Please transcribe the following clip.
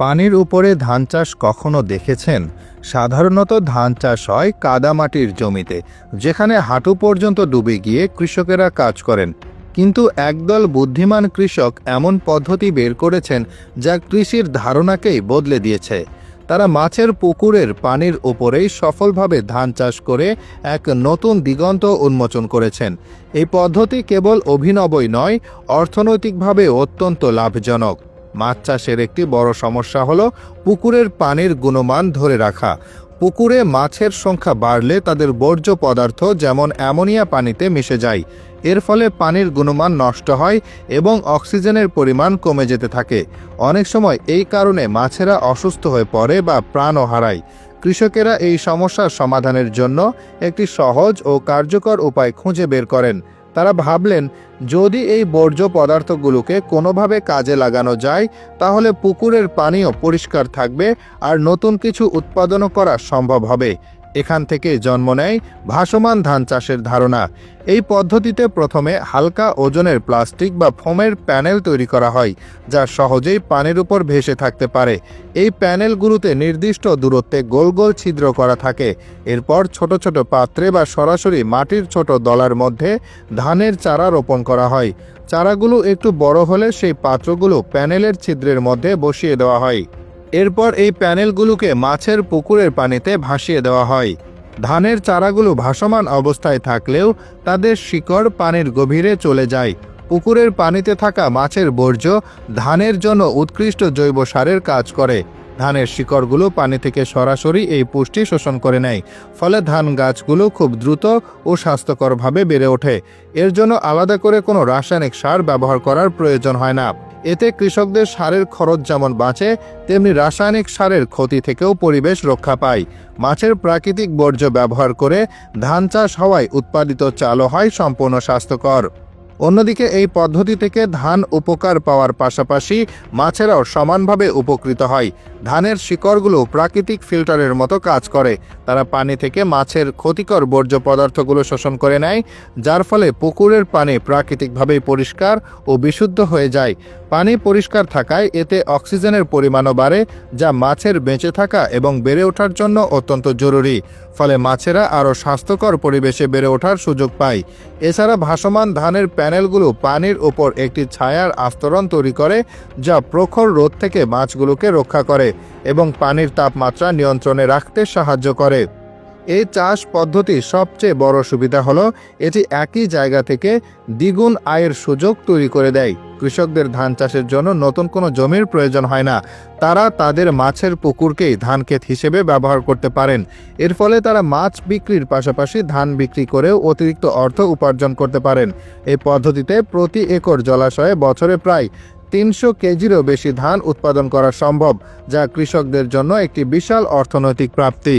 পানির উপরে ধান চাষ কখনো দেখেছেন? সাধারণত ধান চাষ হয় কাদামাটির জমিতে, যেখানে হাঁটু পর্যন্ত ডুবে গিয়ে কৃষকেরা কাজ করেন। কিন্তু একদল বুদ্ধিমান কৃষক এমন পদ্ধতি বের করেছেন যা কৃষির ধারণাকেই বদলে দিয়েছে। তারা মাছের পুকুরের পানির উপরেই সফলভাবে ধান চাষ করে এক নতুন দিগন্ত উন্মোচন করেছেন। এই পদ্ধতি কেবল অভিনবই নয়, অর্থনৈতিকভাবে অত্যন্ত লাভজনক। মাছ চাষের একটি বড় সমস্যা হলো পুকুরের পানির গুণমান ধরে রাখা। পুকুরে মাছের সংখ্যা বাড়লে তাদের বর্জ্য পদার্থ যেমন অ্যামোনিয়া পানিতে মিশে যায়। এর ফলে পানির গুণমান নষ্ট হয় এবং অক্সিজেনের পরিমাণ কমে যেতে থাকে। অনেক সময় এই কারণে মাছেরা অসুস্থ হয়ে পড়ে বা প্রাণও হারায়। কৃষকেরা এই সমস্যার সমাধানের জন্য একটি সহজ ও কার্যকর উপায় খুঁজে বের করেন। তারা ভাবলেন, যদি এই বর্জ্য পদার্থগুলোকে কোনোভাবে কাজে লাগানো যায় তাহলে পুকুরের পানিও পরিষ্কার থাকবে আর নতুন কিছু উৎপাদনও করা সম্ভব হবে। এখান থেকে জন্ম নেয় ভাসমান ধান চাষের ধারণা। এই পদ্ধতিতে প্রথমে হালকা ওজনের প্লাস্টিক বা ফোমের প্যানেল তৈরি করা হয়, যা সহজেই পানির উপর ভেসে থাকতে পারে। এই প্যানেলগুলোতে নির্দিষ্ট দূরত্বে গোল গোল ছিদ্র করা থাকে। এরপর ছোট ছোট পাত্রে বা সরাসরি মাটির ছোট দলার মধ্যে ধানের চারা রোপণ করা হয়। চারাগুলো একটু বড় হলে সেই পাত্রগুলো প্যানেলের ছিদ্রের মধ্যে বসিয়ে দেওয়া হয়। এরপর এই প্যানেলগুলোকে মাছের পুকুরের পানিতে ভাসিয়ে দেওয়া হয়। ধানের চারাগুলো ভাসমান অবস্থায় থাকলেও তাদের শিকড় পানির গভীরে চলে যায়। পুকুরের পানিতে থাকা মাছের বর্জ্য ধানের জন্য উৎকৃষ্ট জৈব সারের কাজ করে। ধানের শিকড়গুলো পানি থেকে সরাসরি এই পুষ্টি শোষণ করে নেয়, ফলে ধান গাছগুলো খুব দ্রুত ও স্বাস্থ্যকরভাবে বেড়ে ওঠে। এর জন্য আলাদা করে কোনো রাসায়নিক সার ব্যবহার করার প্রয়োজন হয় না। এতে কৃষকদের সারের খরচ যেমন বাঁচে, তেমনি রাসায়নিক সারের ক্ষতি থেকেও পরিবেশ রক্ষা পায়। মাছের প্রাকৃতিক বর্জ্য ব্যবহার করে ধান চাষ হওয়ায় উৎপাদিত চালও হয় সম্পূর্ণ স্বাস্থ্যকর। অন্যদিকে এই পদ্ধতি থেকে ধান উপকার পাওয়ার পাশাপাশি মাছেরাও সমানভাবে উপকৃত হয়। ধানের শিকড়গুলো প্রাকৃতিক ফিল্টারের মতো কাজ করে। তারা পানি থেকে মাছের ক্ষতিকর বর্জ্য পদার্থগুলো শোষণ করে নেয়, যার ফলে পুকুরের পানি প্রাকৃতিকভাবেই পরিষ্কার ও বিশুদ্ধ হয়ে যায়। পানি পরিষ্কার থাকায় এতে অক্সিজেনের পরিমাণও বাড়ে, যা মাছের বেঁচে থাকা এবং বেড়ে ওঠার জন্য অত্যন্ত জরুরি। ফলে মাছেরা আরও স্বাস্থ্যকর পরিবেশে বেড়ে ওঠার সুযোগ পায়। এছাড়া ভাসমান ধানের প্যানেলগুলো পানির ওপর একটি ছায়ার আস্তরণ তৈরি করে, যা প্রখর রোদ থেকে মাছগুলোকে রক্ষা করে এবং পানির তাপমাত্রা নিয়ন্ত্রণে রাখতে সাহায্য করে। এই চাষ পদ্ধতির সবচেয়ে বড় সুবিধা হলো এটি একই জায়গা থেকে দ্বিগুণ আয়ের সুযোগ তৈরি করে দেয়। কৃষকদের ধান চাষের জন্য নতুন কোনো জমির প্রয়োজন হয় না। তারা তাদের মাছের পুকুরকেই ধানক্ষেত হিসেবে ব্যবহার করতে পারেন। এর ফলে তারা মাছ বিক্রির পাশাপাশি ধান বিক্রি করেও অতিরিক্ত অর্থ উপার্জন করতে পারেন। এই পদ্ধতিতে প্রতি একর জলাশয়ে বছরে প্রায় 300 কেজিরও বেশি ধান উৎপাদন করা সম্ভব, যা কৃষকদের জন্য একটি বিশাল অর্থনৈতিক প্রাপ্তি।